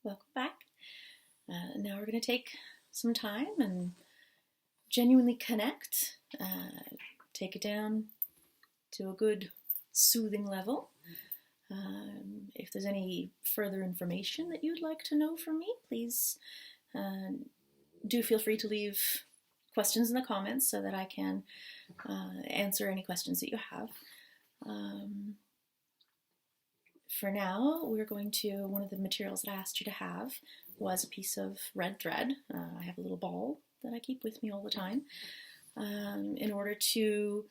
Welcome back. Now we're going to take some time and genuinely connect, take it down to a good soothing level. If there's any further information that you'd like to know from me, please do feel free to leave questions in the comments so that I can answer any questions that you have. For now, we're going to, one of the materials that I asked you to have was a piece of red thread. I have a little ball that I keep with me all the time in order to,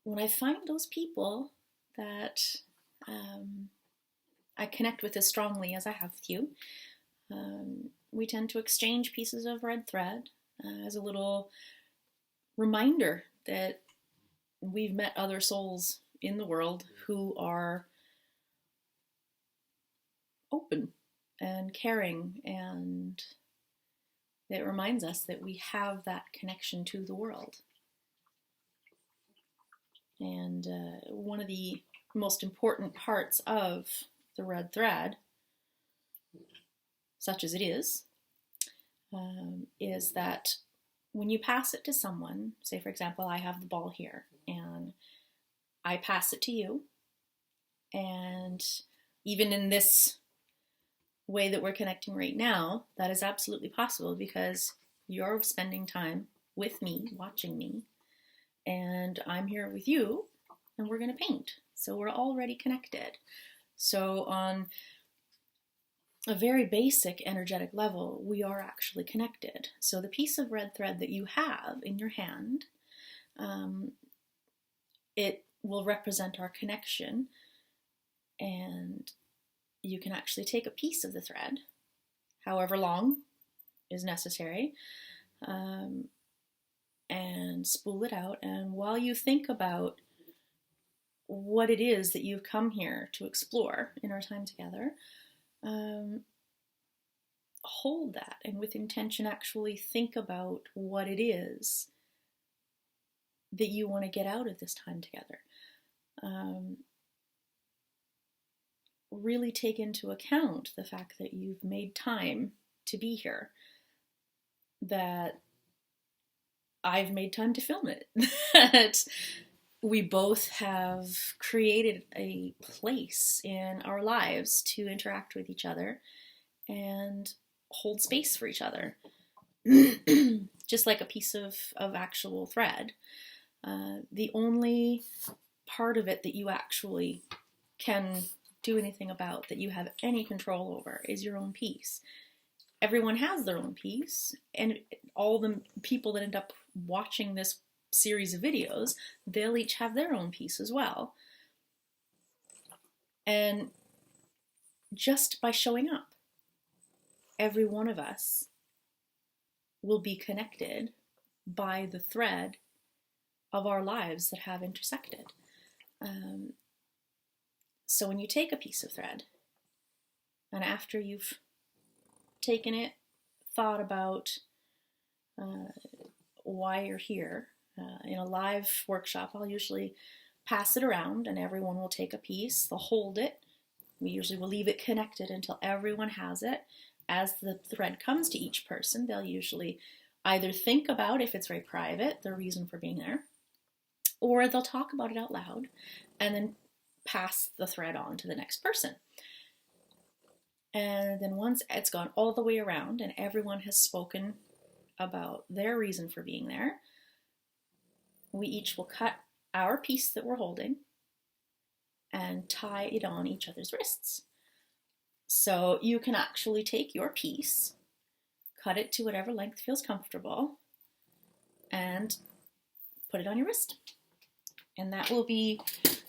when I find those people that I connect with as strongly as I have with you, we tend to exchange pieces of red thread as a little reminder that we've met other souls in the world who are open and caring, and it reminds us that we have that connection to the world. And one of the most important parts of the red thread, such as it is that when you pass it to someone, say for example, I have the ball here and I pass it to you, and even in this way that we're connecting right now, that is absolutely possible because you're spending time with me, watching me, and I'm here with you, and we're going to paint. So we're already connected. So on a very basic energetic level, we are actually connected. So the piece of red thread that you have in your hand, it will represent our connection, and you can actually take a piece of the thread, however long is necessary, and spool it out. And while you think about what it is that you've come here to explore in our time together, hold that, and with intention actually think about what it is that you want to get out of this time together. Really take into account the fact that you've made time to be here, that I've made time to film it, that we both have created a place in our lives to interact with each other and hold space for each other, just like a piece of actual thread. The only part of it that you actually can do anything about, that you have any control over, is your own piece. Everyone has their own piece, and all the people that end up watching this series of videos, they'll each have their own piece as well. And just by showing up, every one of us will be connected by the thread of our lives that have intersected. So when you take a piece of thread, and after you've taken it, thought about why you're here, in a live workshop, I'll usually pass it around and everyone will take a piece, they'll hold it. We usually will leave it connected until everyone has it. As the thread comes to each person, they'll usually either think about, if it's very private, their reason for being there, or they'll talk about it out loud and then pass the thread on to the next person. And then once it's gone all the way around and everyone has spoken about their reason for being there, we each will cut our piece that we're holding and tie it on each other's wrists. So you can actually take your piece, cut it to whatever length feels comfortable, and put it on your wrist. And that will be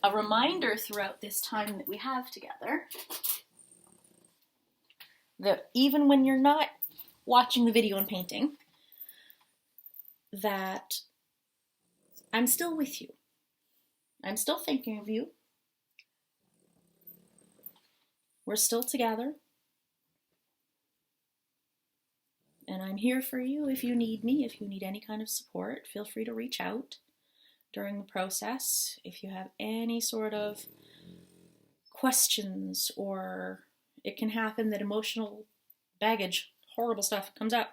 a reminder throughout this time that we have together that even when you're not watching the video and painting, that I'm still with you. I'm still thinking of you. We're still together. And I'm here for you if you need me, if you need any kind of support. Feel free to reach out during the process. If you have any sort of questions or it can happen that emotional baggage, horrible stuff comes up.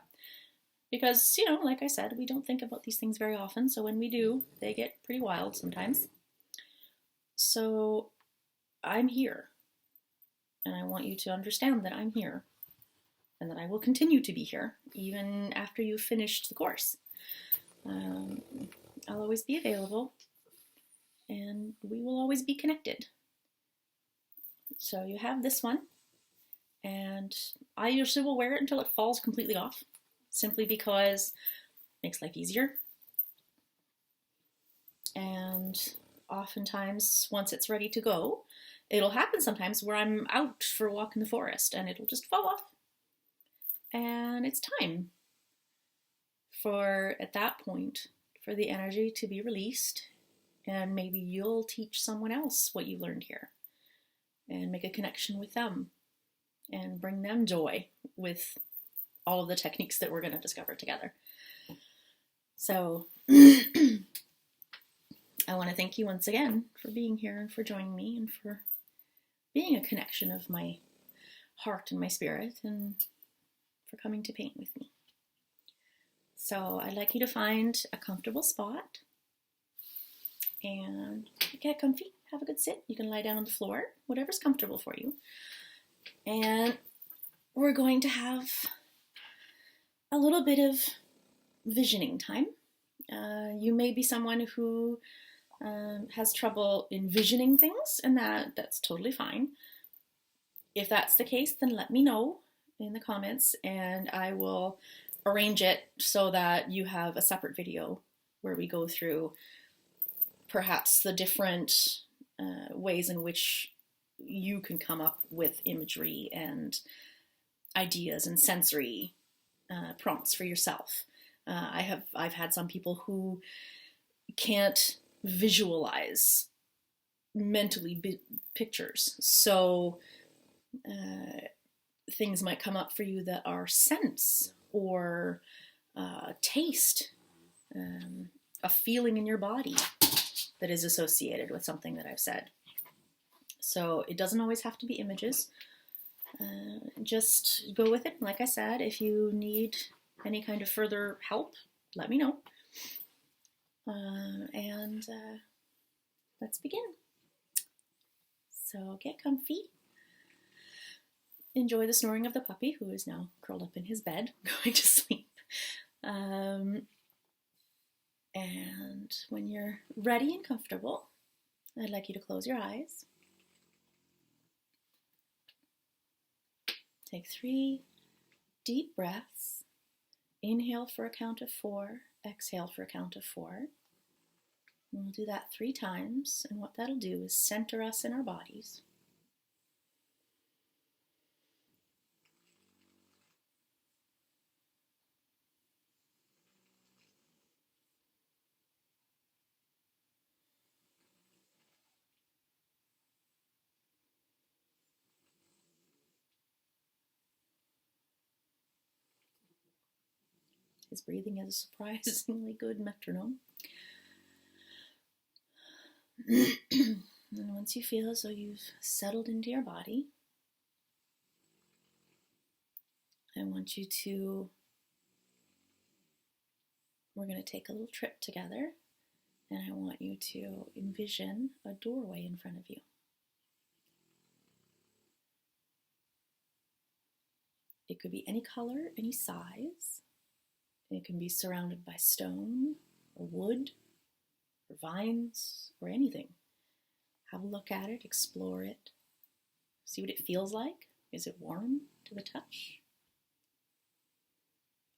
Because, like I said, we don't think about these things very often, so when we do, they get pretty wild sometimes. So I'm here, and I want you to understand that I'm here, and that I will continue to be here, even after you've finished the course. I'll always be available, and we will always be connected. So you have this one, and I usually will wear it until it falls completely off, simply because it makes life easier. And oftentimes, once it's ready to go, it'll happen sometimes where I'm out for a walk in the forest and it'll just fall off. And it's time for, at that point, for the energy to be released, and maybe you'll teach someone else what you learned here and make a connection with them and bring them joy with all of the techniques that we're going to discover together. So I want to thank you once again for being here and for joining me and for being a connection of my heart and my spirit, and for coming to paint with me. So I'd like you to find a comfortable spot and get comfy, have a good sit. You can lie down on the floor, whatever's comfortable for you. And we're going to have a little bit of visioning time. You may be someone who has trouble envisioning things, and that's totally fine. If that's the case, then let me know in the comments, and I will arrange it so that you have a separate video where we go through perhaps the different ways in which you can come up with imagery and ideas and sensory prompts for yourself. I've had some people who can't visualize mentally pictures, so things might come up for you that are sense or taste, a feeling in your body that is associated with something that I've said. So it doesn't always have to be images. Just go with it. Like I said, if you need any kind of further help, let me know. And let's begin. So get comfy. Enjoy the snoring of the puppy, who is now curled up in his bed, going to sleep. And when you're ready and comfortable, I'd like you to close your eyes. Take 3 deep breaths. Inhale for a count of 4, exhale for a count of 4. And we'll do that 3 times, and what that'll do is center us in our bodies. His breathing is a surprisingly good metronome. And once you feel as though you've settled into your body, I want you to, we're going to take a little trip together, and I want you to envision a doorway in front of you. It could be any color, any size. It can be surrounded by stone or wood or vines or anything. Have a look at it, explore it, see what it feels like. Is it warm to the touch?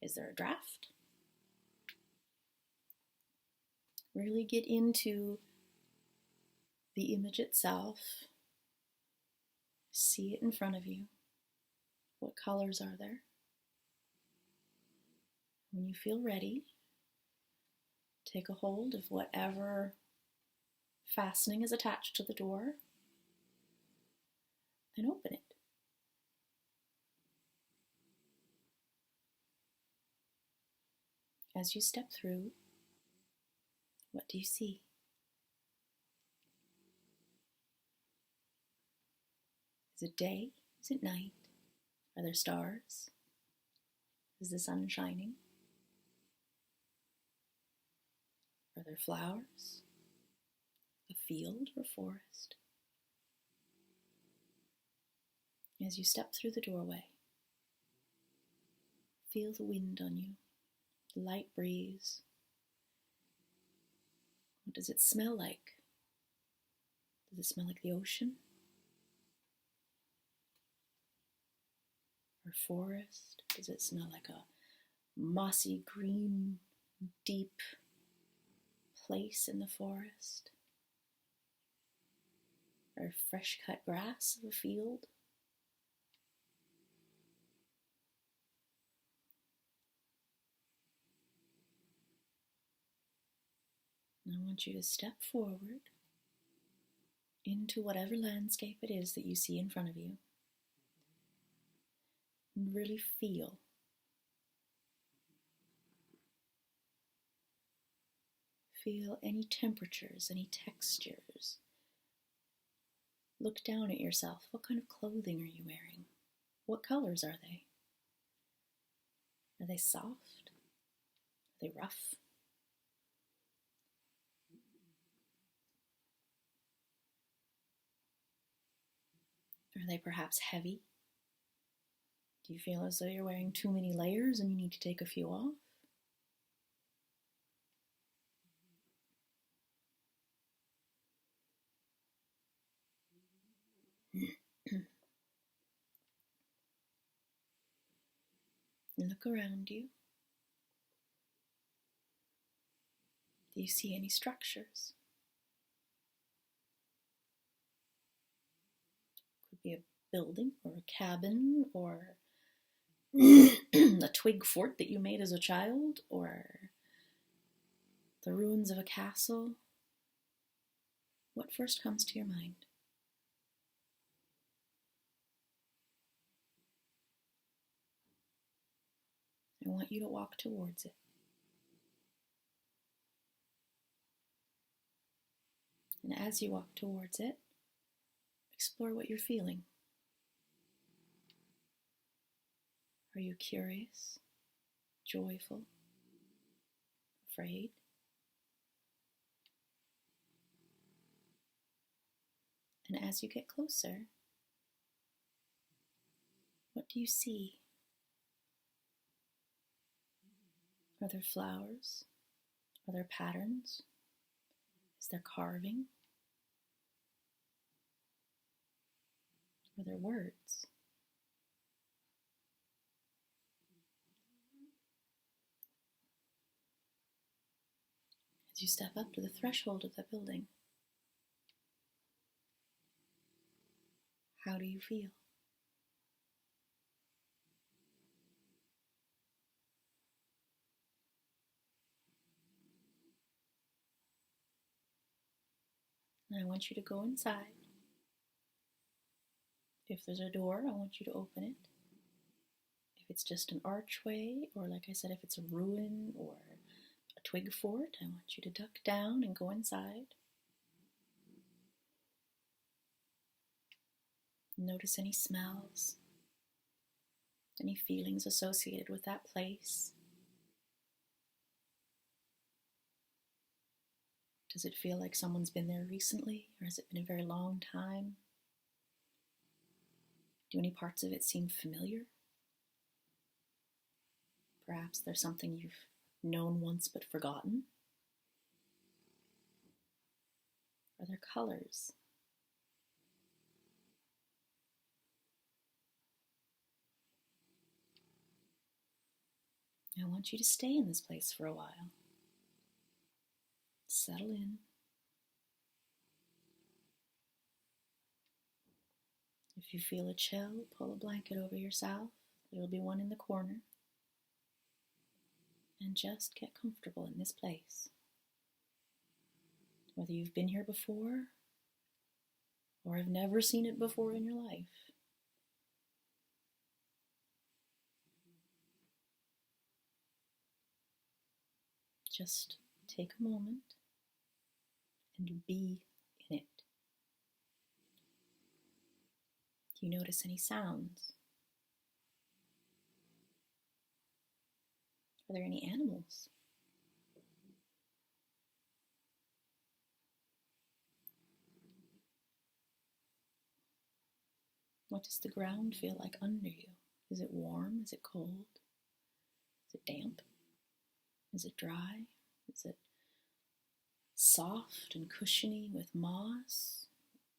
Is there a draft? Really get into the image itself. See it in front of you. What colors are there? When you feel ready, take a hold of whatever fastening is attached to the door and open it. As you step through, what do you see? Is it day? Is it night? Are there stars? Is the sun shining? Are there flowers? A field or forest? As you step through the doorway, feel the wind on you, the light breeze. What does it smell like? Does it smell like the ocean? Or forest? Does it smell like a mossy green, deep place in the forest? Or fresh cut grass of a field? And I want you to step forward into whatever landscape it is that you see in front of you and really feel. Feel any temperatures, any textures. Look down at yourself. What kind of clothing are you wearing? What colors are they? Are they soft? Are they rough? Are they perhaps heavy? Do you feel as though you're wearing too many layers and you need to take a few off? Look around you. Do you see any structures? Could be a building or a cabin or a twig fort that you made as a child, or the ruins of a castle. What first comes to your mind? I want you to walk towards it. And as you walk towards it, explore what you're feeling. Are you curious, joyful, afraid? And as you get closer, what do you see? Are there flowers? Are there patterns? Is there carving? Are there words? As you step up to the threshold of that building, how do you feel? And I want you to go inside. If there's a door, I want you to open it. If it's just an archway, or like I said, if it's a ruin or a twig fort, I want you to duck down and go inside. Notice any smells, any feelings associated with that place. Does it feel like someone's been there recently, or has it been a very long time? Do any parts of it seem familiar? Perhaps there's something you've known once but forgotten. Are there colors? I want you to stay in this place for a while. Settle in. If you feel a chill, pull a blanket over yourself. There'll be one in the corner. And just get comfortable in this place. Whether you've been here before or have never seen it before in your life. Just take a moment and be in it. Do you notice any sounds? Are there any animals? What does the ground feel like under you? Is it warm? Is it cold? Is it damp? Is it dry? Is it soft and cushiony with moss?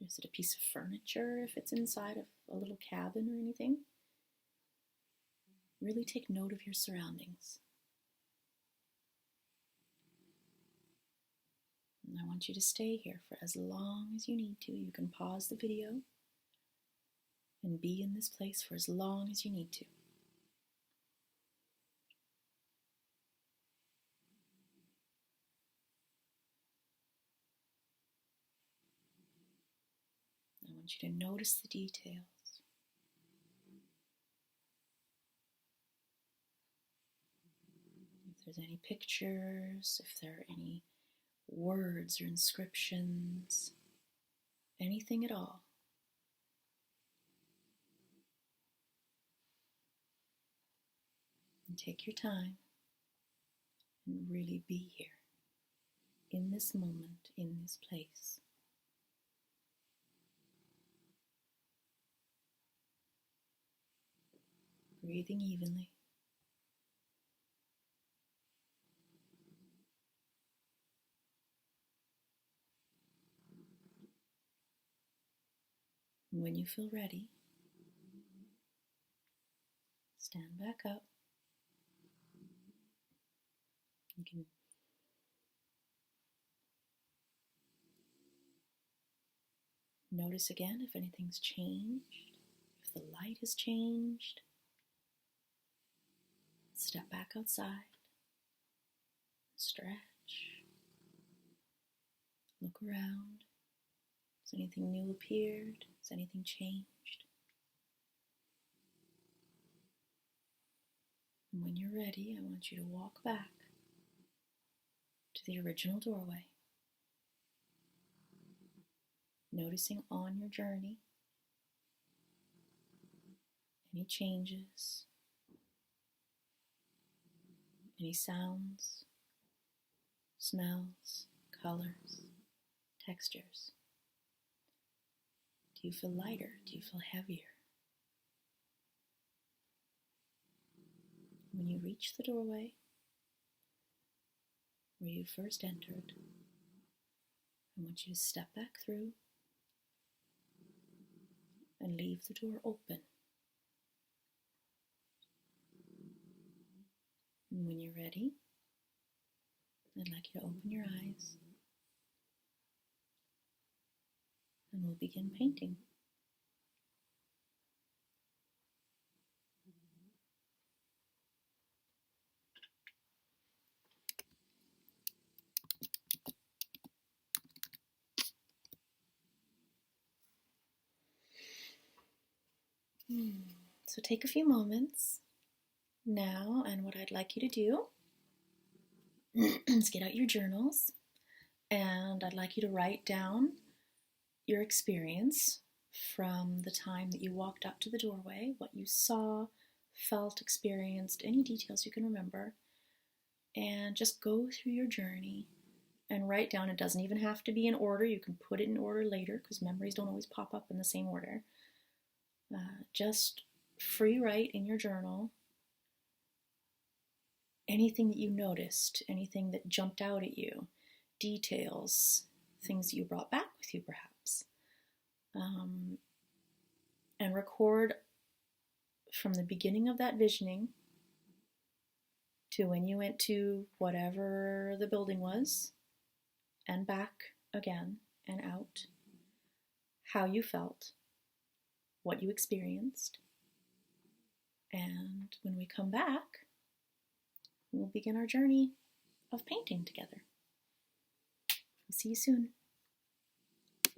Is it a piece of furniture if it's inside of a little cabin or anything? Really take note of your surroundings. And I want you to stay here for as long as you need to. You can pause the video and be in this place for as long as you need to. I want you to notice the details. If there's any pictures, if there are any words or inscriptions, anything at all. And take your time and really be here, in this moment, in this place. Breathing evenly. And when you feel ready, stand back up. You can notice again if anything's changed, if the light has changed. Step back outside, stretch, look around. Has anything new appeared? Has anything changed? And when you're ready, I want you to walk back to the original doorway, noticing on your journey any changes, any sounds, smells, colors, textures. Do you feel lighter? Do you feel heavier? When you reach the doorway where you first entered, I want you to step back through and leave the door open. And when you're ready, I'd like you to open your eyes and we'll begin painting. So take a few moments now, and what I'd like you to do is get out your journals, and I'd like you to write down your experience from the time that you walked up to the doorway, what you saw, felt, experienced, any details you can remember, and just go through your journey and write down. It doesn't even have to be in order. You can put it in order later because memories don't always pop up in the same order. Just free write in your journal anything that you noticed, anything that jumped out at you, details, things that you brought back with you perhaps. And record from the beginning of that visioning to when you went to whatever the building was and back again and out, how you felt, what you experienced. And when we come back, we'll begin our journey of painting together. I'll see you soon.